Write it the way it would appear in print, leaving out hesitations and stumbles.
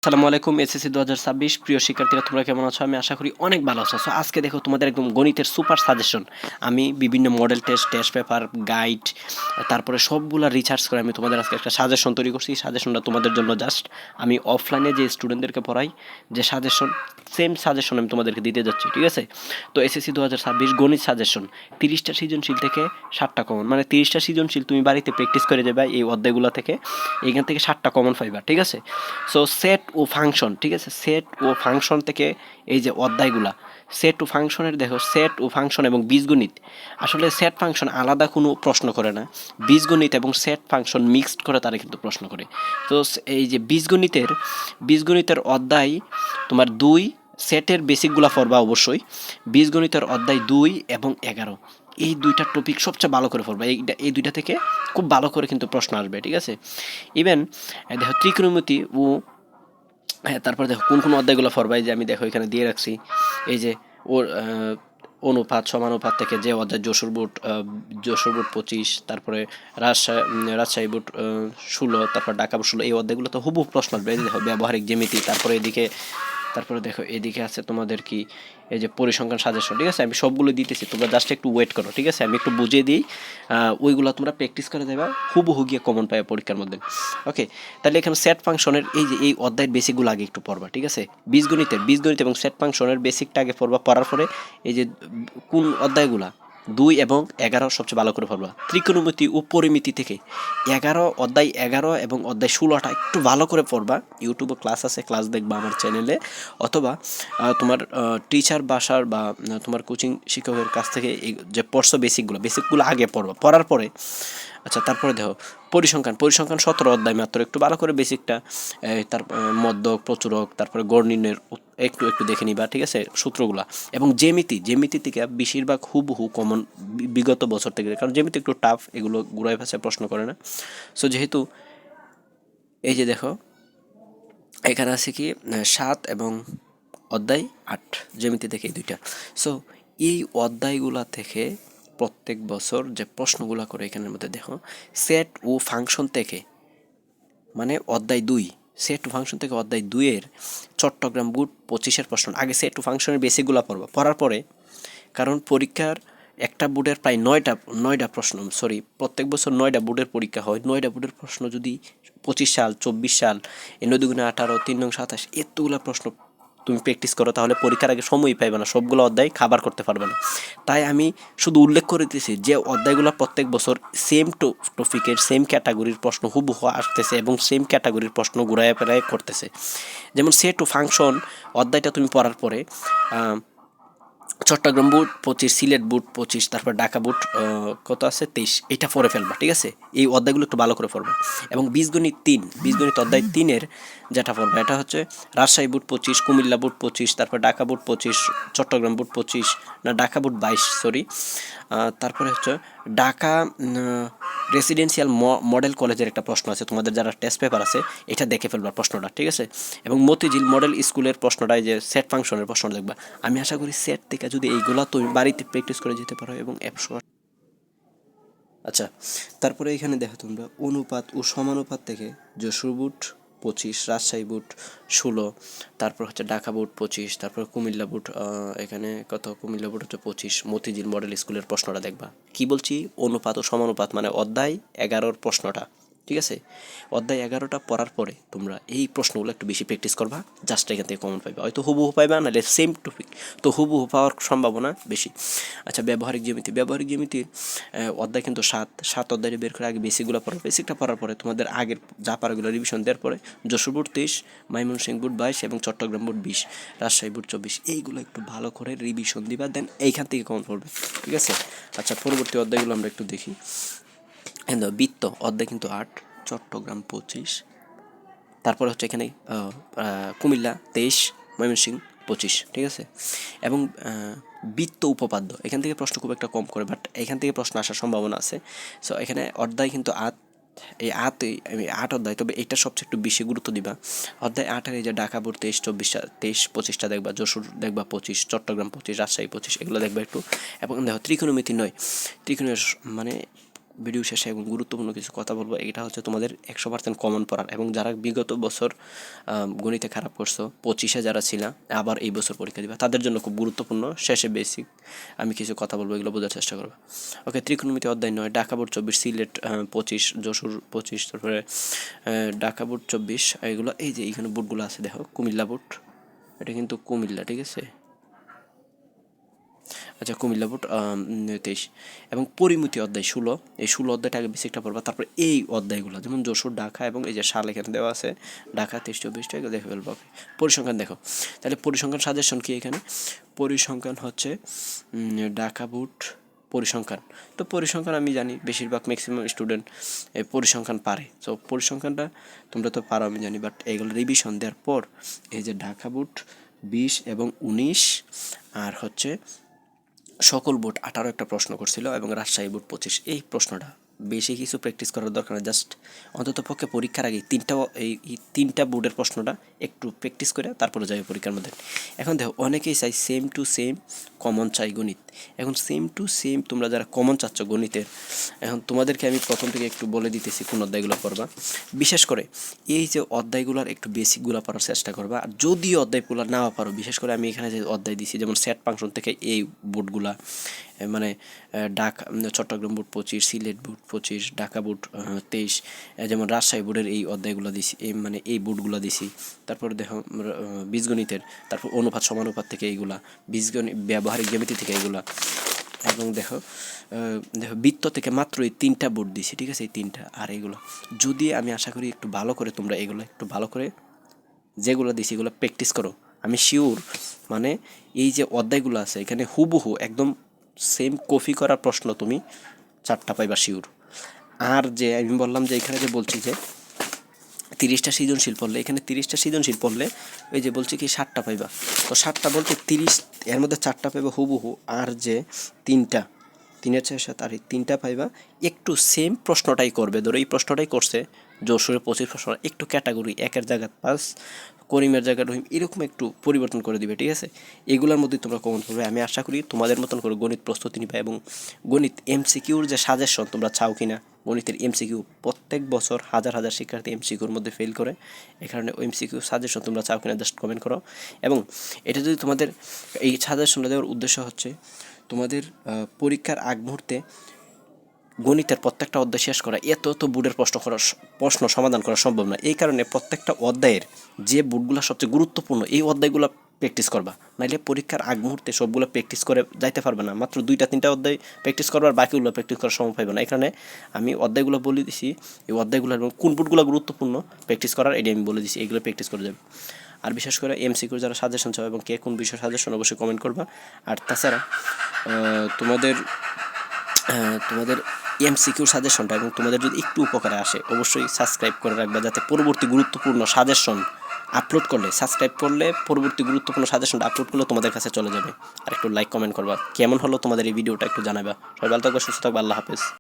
আসসালামু আলাইকুম এসএসসি 2026 প্রিয় শিক্ষার্থীরা তোমরা কেমন আছো? আমি আশা করি অনেক ভালো আছো। সো আজকে দেখো তোমাদের একদম গণিতের সুপার সাজেশন। আমি বিভিন্ন model test, test paper, guide, তারপরে সবগুলা রিসার্চ করে আমি তোমাদের আজকে একটা সাজেশন তৈরি করছি। সাজেশনটা তোমাদের জন্য জাস্ট আমি অফলাইনে যে স্টুডেন্টদেরকে পড়াই যে সাজেশন, সেম সাজেশন আমি তোমাদেরকে দিতে যাচ্ছি, ঠিক আছে? তো এসএসসি 2026 গণিত সাজেশন 30টা সৃজনশীল থেকে 7টা কমন, মানে 30টা সৃজনশীল তুমি বাড়িতে প্র্যাকটিস করে যাবে এই অধ্যায়গুলো থেকে, এইখান থেকে 7টা কমন পাইবা, ঠিক আছে? সো সেট ও ফাংশন, ঠিক আছে? সেট ও ফাংশন থেকে এই যে অধ্যায়গুলা, সেট ও ফাংশনের দেখো, সেট ও ফাংশন এবং বীজগণিত, আসলে সেট ফাংশন আলাদা কোনো প্রশ্ন করে না, বীজগণিত এবং সেট ফাংশন মিক্সড করে তারা কিন্তু প্রশ্ন করে। তো এই যে বীজগণিতের অধ্যায় তোমার 2, সেটের বেসিকগুলা পড়বা অবশ্যই। বীজগণিতের অধ্যায় 2 এবং 11, এই দুইটা টপিক সবচেয়ে ভালো করে পড়বা। এই দুইটা থেকে খুব ভালো করে কিন্তু প্রশ্ন আসবে, ঠিক আছে? ইভেন দেখো ত্রিকোণমিতি ও তারপরে দেখো কোন কোন অধ্যায়গুলো পড়বা, এই যে আমি দেখো এখানে দিয়ে রাখছি, এই যে ওর অনুপাত সমানুপাত থেকে যে অধ্যায় যশোর বোর্ড 25, তারপরে রাজশাহী বোর্ড 16, তারপর ঢাকা বোর্ড 16, এই অধ্যায়গুলো তো হুবহু প্রশ্ন আসবে। এই যে দেখো ব্যবহারিক জ্যামিতি, তারপরে দেখো এদিকে আছে তোমাদের কি এই যে পরিসংখ্যান সাজেশন, ঠিক আছে? আমি সবগুলো দিতেছি, তোমরা জাস্ট একটু ওয়েট করো, ঠিক আছে? আমি একটু বুঝিয়ে দিই, ওইগুলো তোমরা প্র্যাকটিস করে দেবা, হুবহু গিয়ে কমন পাবে পরীক্ষার মধ্যে। ওকে, তাহলে এখানে সেট ফাংশনের এই যে এই অধ্যায়ের বেসিকগুলো আগে একটু পড়বা, ঠিক আছে? বীজগণিত এবং সেট ফাংশনের বেসিকটা আগে পড়বা, পড়ার পরে এই যে কোন অধ্যায়গুলা 2 এবং 11 সবচেয়ে ভালো করে পড়বা। ত্রিকোণমিতি ও পরিমিতি থেকে অধ্যায় 11 এবং অধ্যায় 16টা একটু ভালো করে পড়বা। ইউটিউবে ক্লাস আছে, ক্লাস দেখবা আমার চ্যানেলে, অথবা তোমার টিচার বাসার বা তোমার কোচিং শিক্ষকের কাছ থেকে এই যে পড়ছো বেসিকগুলো আগে পড়বা, পড়ার পরে আচ্ছা তারপরে দেখো পরিসংখ্যান 17 অধ্যায় মাত্র, একটু ভালো করে বেসিকটা, তার মধ্যক প্রচুরক, তারপরে গড় নির্ণয়ের একটু দেখে নিবা, ঠিক আছে? সূত্রগুলা। এবং জ্যামিতি থেকে বেশিরভাগ হুবহু কমন বিগত বছর থেকে, কারণ জ্যামিতি একটু টাফ, এগুলো গুড়ায় ভাষায় প্রশ্ন করে না। সো যেহেতু এই যে দেখো এখানে আছে কি 7 এবং অধ্যায় 8 জ্যামিতি থেকে এই দুইটা। সো এই অধ্যায়গুলা থেকে প্রত্যেক বছর যে প্রশ্নগুলা করে এখানের মধ্যে দেখো, সেট ও ফাংশন থেকে, মানে অধ্যায় 2, সেট টু ফাংশন থেকে অধ্যায় 2-এর চট্টগ্রাম বোর্ড 25-এর প্রশ্ন আগে সেট টু ফাংশনের বেসিকগুলো পড়বা, পড়ার পরে, কারণ পরীক্ষার একটা বোর্ডের প্রায় 9টা প্রশ্ন, প্রত্যেক বছর 9টা বোর্ডের পরীক্ষা হয়। 9টা বোর্ডের প্রশ্ন যদি 25 সাল 24 সাল, 9 দুগুণে 18, 3 নং 27, এতগুলো প্রশ্ন তুমি প্র্যাকটিস করো, তাহলে পরীক্ষার আগে সময়ই পাইবে না, সবগুলো অধ্যায় খাবার করতে পারবে না। তাই আমি শুধু উল্লেখ করে দিয়েছি যে অধ্যায়গুলো প্রত্যেক বছর সেম টপিকের সেম ক্যাটাগরির প্রশ্ন হুবহু আসতেছে এবং সেম ক্যাটাগরির প্রশ্ন ঘুরায় ফেরায় করতেছে। যেমন সেট টু ফাংশন অধ্যায়টা তুমি পড়ার পরে চট্টগ্রাম বুট 25, সিলেট বুট 25, তারপর ঢাকা বুট কত আছে 23, এটা পড়ে ফেলবা, ঠিক আছে? এই অধ্যায়গুলো একটু ভালো করে পড়বা। এবং বীজগণিত অধ্যায় 3-এর যেটা পড়বা, এটা হচ্ছে রাজশাহী বুট 25, কুমিল্লা বুট 25, তারপর ঢাকা বুট 25, চট্টগ্রাম বুট 25, না ঢাকা বুট 22, তারপরে হচ্ছে ঢাকা রেসিডেন্সিয়াল মডেল কলেজের একটা প্রশ্ন আছে, তোমাদের যারা টেস্ট পেপার আছে এটা দেখে ফেলবার প্রশ্নটা, ঠিক আছে? এবং মতিঝিল মডেল স্কুলের প্রশ্নটাই যে সেট ফাংশনের প্রশ্নটা দেখবা। আমি আশা করি সেট থেকে যদি এইগুলো তুমি বাড়িতে প্র্যাকটিস করে যেতে পারো এবং আচ্ছা তারপরে এখানে দেখো তোমরা অনুপাত ও সমানুপাত থেকে যশোর বুট 25, রাজশাহী বুট 16, তারপর হচ্ছে ঢাকা বুট 25, তারপর কুমিল্লা বুট এখানে কুমিল্লা বুট হচ্ছে 25, মতিঝিল মডেল স্কুলের প্রশ্নটা দেখবা। কি বলছি? অনুপাত ও সমানুপাত, মানে অধ্যায় 11-র প্রশ্নটা, ঠিক আছে? অধ্যায় 11টা পড়ার পরে তোমরা এই প্রশ্নগুলো একটু বেশি প্র্যাকটিস করবা, জাস্ট এখান থেকে কমন পাইবা, হয়তো হুবহু পাইবা, নাহলে সেম টপিক তো হুবহু পাওয়ার সম্ভাবনা বেশি। আচ্ছা ব্যবহারিক জ্যামিতির অধ্যায় কিন্তু 7 অধ্যায় বের করে আগে বেসিকগুলো পড়ো, বেসিকটা পড়ার পরে তোমাদের আগের যা পারাগুলো রিভিশন দেওয়ার পরে যশোর বোর্ড 23, ময়মনসিংহ বোর্ড 22 এবং চট্টগ্রাম বোর্ড 20, রাজশাহী বোর্ড 24, এইগুলো একটু ভালো করে রিভিশন দিবা, দেন এইখান থেকে কমন পড়বে, ঠিক আছে? আচ্ছা পরবর্তী অধ্যায়গুলো আমরা একটু দেখি। বৃত্ত অধ্যায় কিন্তু 8, চট্টগ্রাম 25, তারপরে হচ্ছে এখানে কুমিল্লা 23, ময়মনসিংহ 25, ঠিক আছে? এবং বৃত্ত উপপাদ্য এখান থেকে প্রশ্ন খুব একটা কম করে, বাট এখান থেকে প্রশ্ন আসার সম্ভাবনা আছে। সো এখানে অধ্যায় কিন্তু 8, এই 8 অধ্যায়, তবে এটা সবচেয়ে একটু বেশি গুরুত্ব দিবা। অধ্যায় 8-এর এই যে ঢাকা বোর্ড 23-24টা দেখবা, যশোর দেখবা 25, চট্টগ্রাম 25, রাজশাহী 25, এগুলো দেখবা একটু। এবং দেখো ত্রিকোণমিতি 9, মানে ভিডিও শেষে এবং গুরুত্বপূর্ণ কিছু কথা বলবো। এটা হচ্ছে তোমাদের 100% কমন পড়ার, এবং যারা বিগত বছর গণিতে খারাপ করছো, 25-এ যারা ছিলা আবার এই বছর পরীক্ষা দিবা, তাদের জন্য খুব গুরুত্বপূর্ণ। শেষে বেসিক আমি কিছু কথা বলবো, এগুলো বোঝার চেষ্টা করবো। ওকে, ত্রিকোণমিতি অধ্যায় 9, ঢাকা বোর্ড 24, সিলেট 25, যশোর 25, তারপরে ঢাকা বোর্ড 24, এগুলো এই যে এইখানে বোর্ডগুলো আছে দেখো, কুমিল্লা বোর্ড, এটা কিন্তু কুমিল্লা, ঠিক আছে। আচ্ছা, কুমিল্লা বোর্ড 23, এবং পরিমিতি অধ্যায় 16, এই 16 অধ্যায়টা আগে বেসিকটা পড়বা, তারপরে এই অধ্যায়গুলো যেমন যশোর, ঢাকা, এবং এই যে সাল এখানে দেওয়া আছে, ঢাকা 23-24টা, এগুলো দেখে ফেলবো। পরিসংখ্যান দেখো, তাহলে পরিসংখ্যান সাজেশন কি এখানে? পরিসংখ্যান হচ্ছে ঢাকা বোর্ড পরিসংখ্যান। তো পরিসংখ্যান আমি জানি বেশিরভাগ ম্যাক্সিমাম স্টুডেন্ট এই পরিসংখ্যান পারে, তো পরিসংখ্যানটা তোমরা তো পারো আমি জানি, বাট এইগুলো রিভিশন দেওয়ার পর এই যে ঢাকা বোর্ড 20 এবং 19, আর হচ্ছে সকল বোর্ড 18 একটা প্রশ্ন করছিল, এবং রাজশাহী বোর্ড 25, এই প্রশ্নটা বেশি কিছু প্র্যাকটিস করার দরকার নেই, জাস্ট অন্তত পক্ষে পরীক্ষার আগে এই তিনটা বোর্ডের প্রশ্নটা একটু প্র্যাকটিস করে তারপরে যাবে পরীক্ষার মধ্যে। এখন দেখো, অনেকেই চাই সেম টু সেম কমন চাই গণিত। এখন সেম টু সেম তোমরা যারা কমন চাচ্ছ গণিতের, এখন তোমাদেরকে আমি প্রথম থেকে একটু বলে দিতেছি কোন অধ্যায়গুলো পড়বা। বিশেষ করে এই যে অধ্যায়গুলোর একটু বেসিকগুলো পড়ার চেষ্টা করবা, আর যদি অধ্যায়গুলো নাও পারো, বিশেষ করে আমি এখানে যে অধ্যায় দিছি যেমন সেট ফাংশন থেকে এই বোর্ডগুলা, মানে Dhaka Chittagong board 25, Sylhet board 25, Dhaka board 23, যেমন রাজশাহী বোর্ডের এই অধ্যায়গুলো দিছি, মানে এই বোর্ডগুলো দিছি। তারপর দেখো বীজগণিতের, তারপর অনুপাত সমানুপাত থেকে এইগুলা, বীজগণিত ব্যবহারিক জ্যামিতি থেকে এইগুলা, এবং দেখো বৃত্ত থেকে মাত্র এই 3টা বোর্ড দিছি, ঠিক আছে, এই 3টা। আর এইগুলো যদি আমি আশা করি একটু ভালো করে তোমরা এগুলো একটু ভালো করে যেগুলো দিছি এগুলো প্র্যাকটিস করো, আমি শিওর মানে এই যে অধ্যায়গুলো আছে এখানে হুবহু একদম সেম কপি করা প্রশ্ন তুমি 4টা পাইবা শিওর। আর যে আমি বললাম যে এখানে যে বলছি যে 30টা সৃজনশীল পড়লে, এখানে 30টা সৃজনশীল পড়লে ওই যে বলছি কি 7টা পাইবা, তো 7টা বলতে 30, এর মধ্যে 4টা পাইবা হুবহু, আর যে 3টা, 3-4-7 আর এই 3টা পাইবা একটু সেম প্রশ্নটাই করবে। ধরো এই প্রশ্নটাই করছে যশোরের 25 প্রশ্ন, একটু ক্যাটাগরি 1-এর জায়গায় 5, করিমের জায়গায় রহিম, এরকম একটু পরিবর্তন করে দিবে, ঠিক আছে। এগুলোর মধ্যে তোমরা কমন করবে। আমি আশা করি তোমাদের মতন করে গণিত প্রস্তুতি নিবে, এবং গণিত এমসিকিউর যে সাজেশন তোমরা চাও কিনা, গণিতের এমসিকিউ প্রত্যেক বছর হাজার হাজার শিক্ষার্থী এমসিকিউর মধ্যে ফেল করে, এ কারণে এমসিকিউ সাজেশন তোমরা চাও কিনা জাস্ট কমেন্ট করো। এবং এটা যদি তোমাদের এই সাজেশনটা দেওয়ার উদ্দেশ্য হচ্ছে তোমাদের পরীক্ষার আগ মুহূর্তে গণিতের প্রত্যেকটা অধ্যায় শেষ করা, এত বোর্ডের প্রশ্ন সমাধান করা সম্ভব না। এই কারণে প্রত্যেকটা অধ্যায়ের যে বোর্ডগুলো সবচেয়ে গুরুত্বপূর্ণ এই অধ্যায়গুলো প্র্যাকটিস করবা, নাইলে পরীক্ষার আগ মুহূর্তে সবগুলো প্র্যাকটিস করে যাইতে পারবে না। মাত্র 2-3টা অধ্যায় প্র্যাকটিস করবার, বাকিগুলো প্র্যাকটিস করার সময় পাইবে না। এই কারণে আমি অধ্যায়গুলো বলে দিছি, এই অধ্যায়গুলো এবং কোন বোর্ডগুলো গুরুত্বপূর্ণ প্র্যাকটিস করার, এটি আমি বলে দিছি, এগুলো প্র্যাকটিস করে যাবে। আর বিশেষ করে এমসিকিউ যারা সাজেশন চাও এবং কে কোন বিষয় সাজেশন অবশ্যই কমেন্ট করবা। আর তাছাড়া তোমাদের এমসিকিউ সাজেশনটা এবং তোমাদের যদি একটু উপকারে আসে অবশ্যই সাবস্ক্রাইব করে রাখবা, যাতে পরবর্তী গুরুত্বপূর্ণ সাজেশন আপলোড করলে, সাবস্ক্রাইব করলে পরবর্তী গুরুত্বপূর্ণ সাজেশনটা আপলোড করলে তোমাদের কাছে চলে যাবে। আর একটু লাইক কমেন্ট করবা, কেমন হলো তোমাদের এই ভিডিওটা একটু জানাবা। সবাই ভালো থাকবে, সুস্থ থাকবে, আল্লাহ হাফেজ।